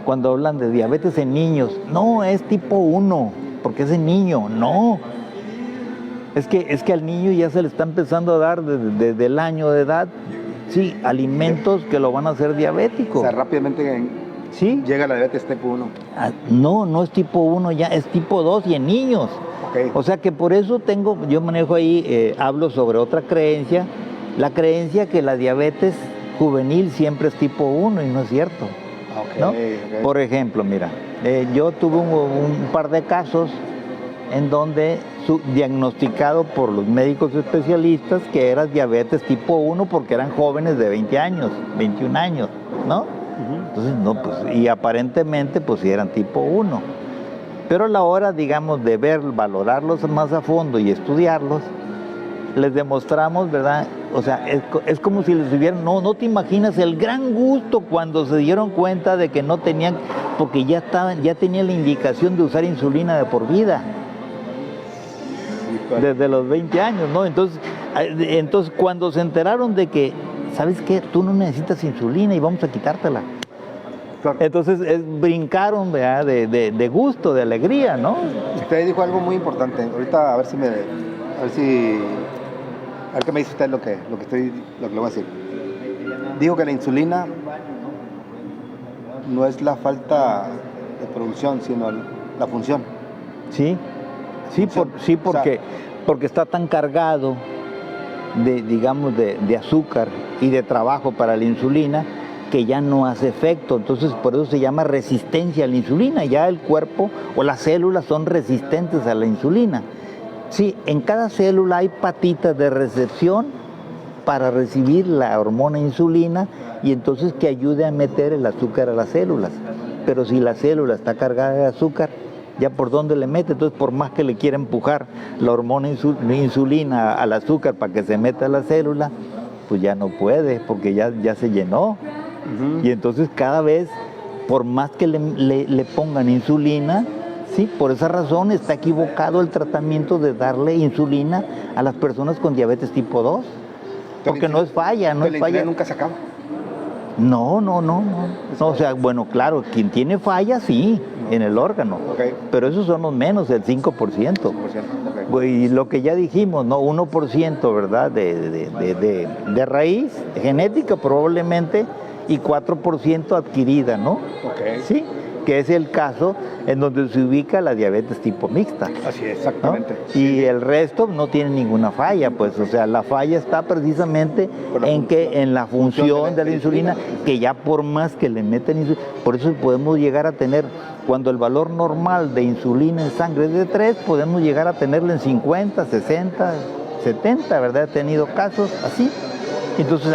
Cuando hablan de diabetes en niños, no, es tipo 1, porque es en niño, no. Es que al niño ya se le está empezando a dar desde el año de edad, sí, alimentos que lo van a hacer diabético. O sea, rápidamente ¿Sí? llega la diabetes tipo 1. No es tipo 1 ya, es tipo 2 y en niños. Okay. O sea que por eso yo manejo ahí, hablo sobre otra creencia, la creencia que la diabetes juvenil siempre es tipo 1 y no es cierto. Okay, ¿no? okay. Por ejemplo, mira, yo tuve un par de casos en donde diagnosticado por los médicos especialistas que era diabetes tipo 1 porque eran jóvenes de 20 años, 21 años, ¿no? Entonces, no, pues, y aparentemente, pues, sí eran tipo 1. Pero a la hora, digamos, de valorarlos más a fondo y estudiarlos, les demostramos, ¿verdad? O sea, es como si les hubieran, no te imaginas el gran gusto cuando se dieron cuenta de que no tenían, porque ya tenían la indicación de usar insulina de por vida. Desde los 20 años, ¿no? Entonces, Entonces, cuando se enteraron de que, ¿sabes qué? Tú no necesitas insulina y vamos a quitártela. Claro. Entonces brincaron, ¿verdad? De gusto, de alegría, ¿no? Usted dijo algo muy importante. Ahorita a ver qué me dice usted lo que le voy a decir. Dijo que la insulina no es la falta de producción, sino la función. Sí, porque está tan cargado de azúcar y de trabajo para la insulina que ya no hace efecto. Entonces, por eso se llama resistencia a la insulina. Ya el cuerpo o las células son resistentes a la insulina. Sí, en cada célula hay patitas de recepción para recibir la hormona insulina y entonces que ayude a meter el azúcar a las células. Pero si la célula está cargada de azúcar, ¿ya por dónde le mete? Entonces, por más que le quiera empujar la hormona insulina al azúcar para que se meta a la célula, pues ya no puede, porque ya se llenó. Uh-huh. Y entonces cada vez, por más que le pongan insulina, sí, por esa razón está equivocado el tratamiento de darle insulina a las personas con diabetes tipo 2. Porque no es falla, no es falla. ¿Nunca se acaba? No. O sea, bueno, claro, quien tiene falla, sí, en el órgano. Okay. Pero esos son los menos, el 5%. Okay. Y lo que ya dijimos, ¿no? 1%, ¿verdad? De raíz genética probablemente y 4% adquirida, ¿no? Okay. Sí, que es el caso en donde se ubica la diabetes tipo mixta. Así es, exactamente. ¿No? Y el resto no tiene ninguna falla, pues, o sea, la falla está precisamente en la función de la insulina, que ya por más que le meten insulina, por eso podemos llegar a tener, cuando el valor normal de insulina en sangre es de 3, podemos llegar a tenerlo en 50, 60, 70, ¿verdad? He tenido casos así. Entonces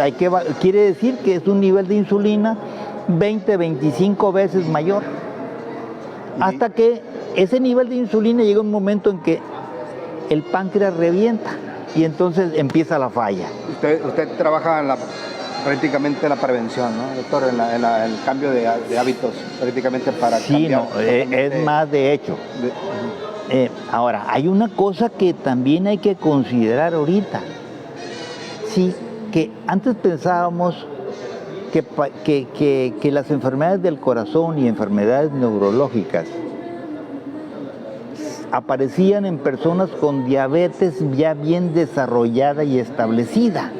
quiere decir que es un nivel de insulina 20, 25 veces mayor. Hasta que ese nivel de insulina llega un momento en que el páncreas revienta y entonces empieza la falla. Usted trabaja prácticamente en la prevención, ¿no, doctor? En el cambio de hábitos, prácticamente para cambiar. Sí, no, es más de hecho. Ahora, hay una cosa que también hay que considerar ahorita. Sí, que antes pensábamos que las enfermedades del corazón y enfermedades neurológicas aparecían en personas con diabetes ya bien desarrollada y establecida,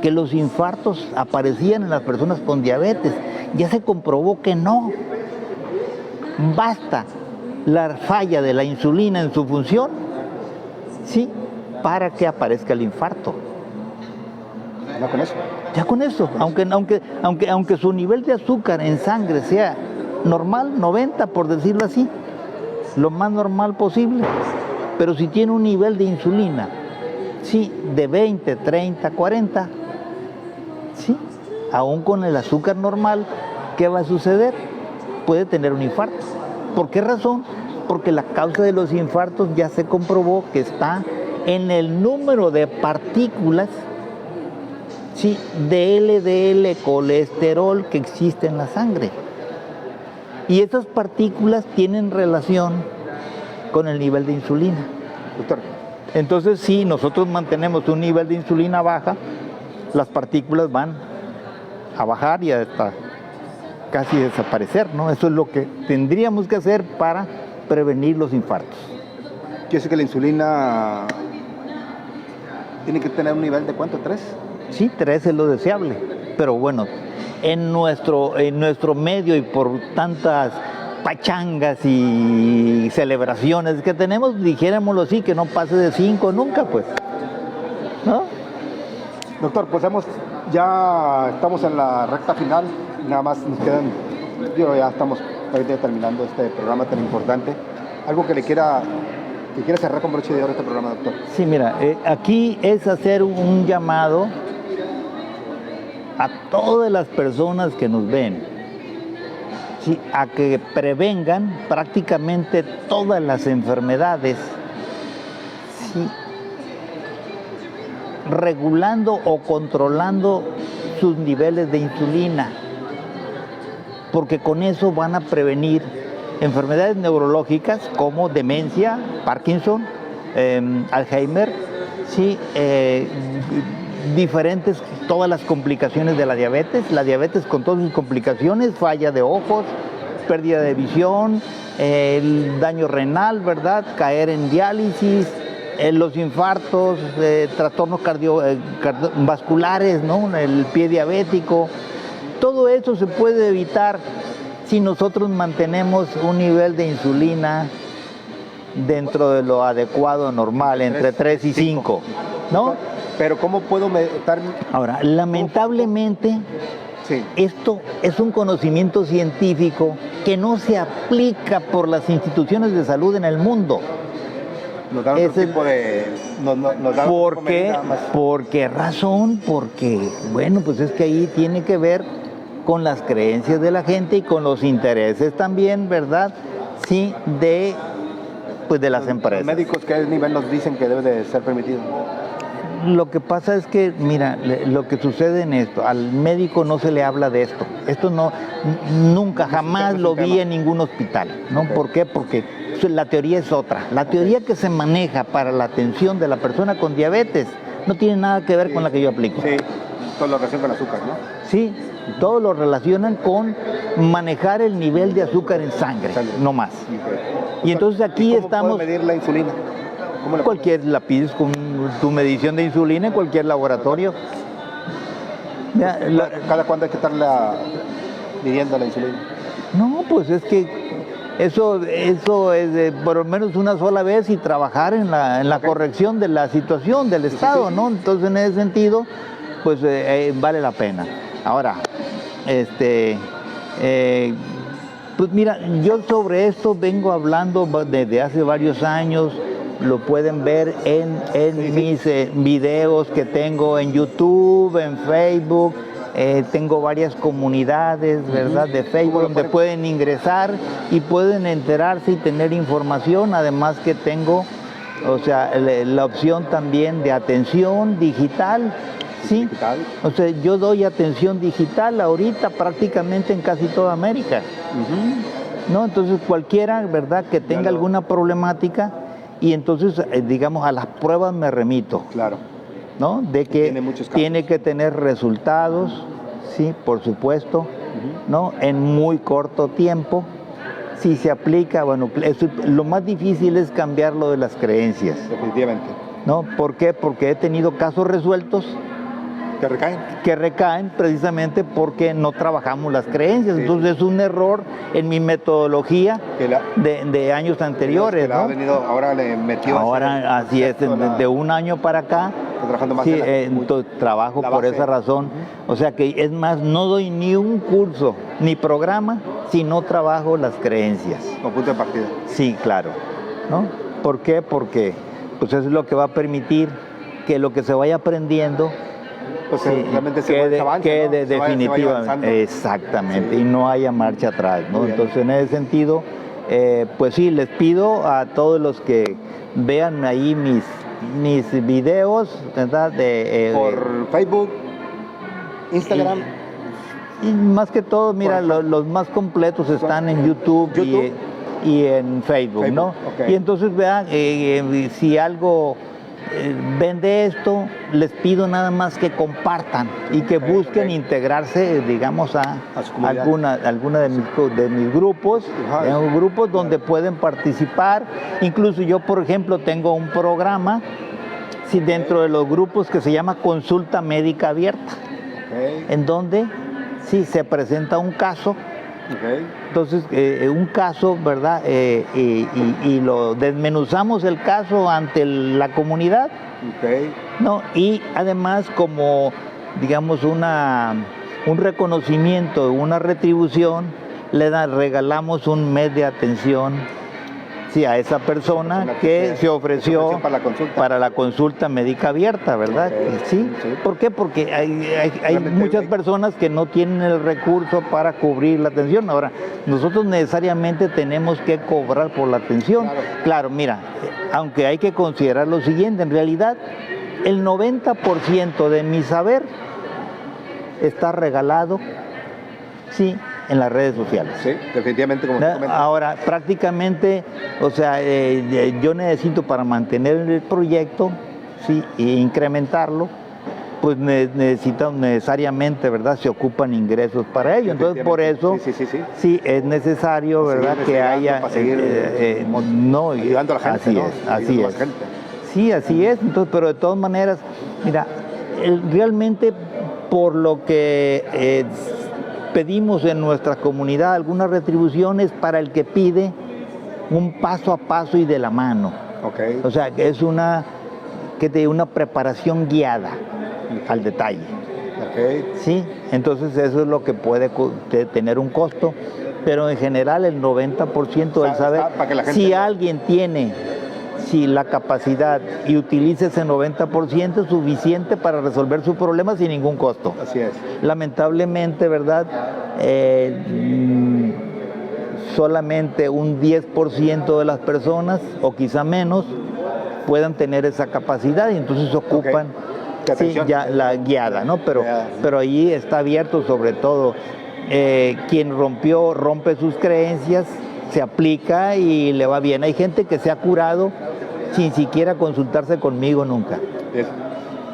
que los infartos aparecían en las personas con diabetes. Ya se comprobó que no. Basta la falla de la insulina en su función, ¿sí?, para que aparezca el infarto. ¿Ya con eso? Ya con eso, aunque su nivel de azúcar en sangre sea normal, 90 por decirlo así, lo más normal posible, pero si tiene un nivel de insulina, sí, de 20, 30, 40, sí, aún con el azúcar normal, ¿qué va a suceder? Puede tener un infarto. ¿Por qué razón? Porque la causa de los infartos ya se comprobó que está en el número de partículas, sí, de LDL, colesterol que existe en la sangre. Y esas partículas tienen relación con el nivel de insulina. Doctor. Entonces, si nosotros mantenemos un nivel de insulina baja, las partículas van a bajar y hasta casi desaparecer, ¿no? Eso es lo que tendríamos que hacer para prevenir los infartos. Quiere decir que la insulina tiene que tener un nivel de ¿cuánto? ¿3? Sí, 3 es lo deseable, pero bueno, en nuestro medio y por tantas pachangas y celebraciones que tenemos, dijéramoslo así, que no pase de 5 nunca, pues, ¿no? Doctor, pues ya estamos en la recta final, nada más nos quedan, ya estamos terminando este programa tan importante. Algo que quiera cerrar con broche de oro este programa, doctor. Sí, mira, aquí es hacer un llamado a todas las personas que nos ven, ¿sí?, a que prevengan prácticamente todas las enfermedades, ¿sí?, regulando o controlando sus niveles de insulina, porque con eso van a prevenir enfermedades neurológicas como demencia, Parkinson, Alzheimer, sí, diferentes, todas las complicaciones de la diabetes con todas sus complicaciones, falla de ojos, pérdida de visión, el daño renal, ¿verdad? Caer en diálisis, los infartos, trastornos cardiovasculares, ¿no? El pie diabético. Todo eso se puede evitar si nosotros mantenemos un nivel de insulina dentro de lo adecuado, normal, entre 3 y 5, ¿no? Pero ¿cómo puedo estar? Ahora, lamentablemente, Sí. esto es un conocimiento científico que no se aplica por las instituciones de salud en el mundo. Nos dan otro tipo de... Nos dan ¿Por qué? ¿Por qué razón? Porque, bueno, pues es que ahí tiene que ver con las creencias de la gente y con los intereses también, ¿verdad? Sí, de las empresas. Los médicos, ¿qué nivel nos dicen que debe de ser permitido? Lo que pasa es que, mira, lo que sucede en esto, al médico no se le habla de esto. Esto no, nunca, jamás lo vi en ningún hospital, ¿no? Okay. ¿Por qué? Porque la teoría es otra. La teoría que se maneja para la atención de la persona con diabetes no tiene nada que ver con la que yo aplico. Sí, todo lo relaciona con azúcar, ¿no? Sí, todo lo relacionan con manejar el nivel de azúcar en sangre, no más. Okay. Y entonces aquí ¿Cómo estamos... puedo medir la insulina? ¿Cómo la pides con tu medición de insulina en cualquier laboratorio. Ya, ¿Cada cuándo hay que estar midiendo la insulina? No, pues es que eso es por lo menos una sola vez y trabajar en la corrección de la situación del estado, ¿no? Entonces, en ese sentido, pues vale la pena. Ahora, pues mira, yo sobre esto vengo hablando desde hace varios años. Lo pueden ver en mis videos que tengo en YouTube, en Facebook. Tengo varias comunidades, ¿verdad?, de Facebook donde pueden ingresar y pueden enterarse y tener información. Además que tengo, o sea, la opción también de atención digital. Sí, o sea, yo doy atención digital ahorita prácticamente en casi toda América. ¿No? Entonces cualquiera, ¿verdad?, que tenga alguna problemática, y entonces, digamos, a las pruebas me remito. Claro. ¿No? De que tiene que tener resultados, sí, por supuesto, ¿no? En muy corto tiempo. Si se aplica, bueno, lo más difícil es cambiar lo de las creencias. Definitivamente. ¿No? ¿Por qué? Porque he tenido casos resueltos que recaen precisamente porque no trabajamos las creencias. Sí. Entonces es un error en mi metodología de años anteriores, ¿no? Ahora le metió... Ahora así es, de un año para acá. Trabajando más sí, trabajo por esa razón. O sea que es más, no doy ni un curso ni programa si no trabajo las creencias. Con punto de partida. Sí, claro. ¿No? ¿Por qué? Porque pues eso es lo que va a permitir que lo que se vaya aprendiendo pues realmente quede definitivamente, exactamente, y no haya marcha atrás, ¿no? Entonces, en ese sentido, pues sí, les pido a todos los que vean ahí mis videos, ¿verdad? Por Facebook, Instagram. Y más que todo, mira, los más completos están en YouTube. Y en Facebook, ¿no? Okay. Y entonces vean, si algo ven de esto, les pido nada más que compartan y que busquen integrarse, digamos, a alguna de mis grupos, grupos donde pueden participar. Incluso yo, por ejemplo, tengo un programa dentro de los grupos que se llama Consulta Médica Abierta, en donde sí se presenta un caso. Entonces, un caso, ¿verdad? Y lo desmenuzamos el caso ante la comunidad, ¿no? Y además, como, digamos, un reconocimiento, una retribución, regalamos un mes de atención, sí, a esa persona que se ofreció para la consulta médica abierta, ¿verdad? ¿Sí? ¿Por qué? Porque hay muchas personas que no tienen el recurso para cubrir la atención. Ahora, nosotros necesariamente tenemos que cobrar por la atención. Claro, mira, aunque hay que considerar lo siguiente, en realidad, el 90% de mi saber está regalado, sí, en las redes sociales. Sí, definitivamente, como tú comentas. Ahora, prácticamente, o sea, yo necesito para mantener el proyecto, ¿sí? E incrementarlo, pues necesariamente, ¿verdad? Se ocupan ingresos para ello. Entonces, por eso, sí es necesario, ¿verdad? Que haya... no, ayudando a la gente, así ¿no? es, así es. Gente. Sí, así es. Entonces, pero de todas maneras, mira, realmente por lo que pedimos en nuestra comunidad algunas retribuciones para el que pide un paso a paso y de la mano. Okay. O sea, que es una preparación guiada al detalle. Okay. Sí, entonces eso es lo que puede tener un costo, pero en general el 90% del saber, si alguien tiene la capacidad y utiliza ese 90% es suficiente para resolver su problema sin ningún costo. Así es. Lamentablemente, ¿verdad? Solamente un 10% de las personas, o quizá menos, puedan tener esa capacidad y entonces ocupan ya la guiada, ¿no? Pero ahí está abierto sobre todo. Quien rompe sus creencias, se aplica y le va bien. Hay gente que se ha curado sin siquiera consultarse conmigo nunca.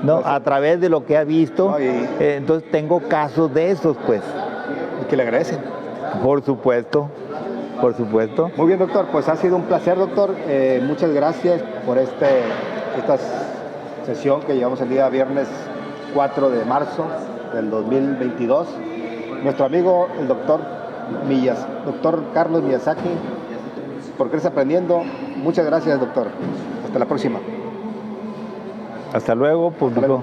No, a través de lo que ha visto, entonces tengo casos de esos, pues. Y que le agradecen. Por supuesto. Por supuesto. Muy bien, doctor, pues ha sido un placer, doctor. Muchas gracias por esta sesión que llevamos el día viernes 4 de marzo del 2022. Nuestro amigo, el doctor Carlos Miyazaki, por Crece Aprendiendo. Muchas gracias, doctor. Hasta la próxima. Hasta luego, público.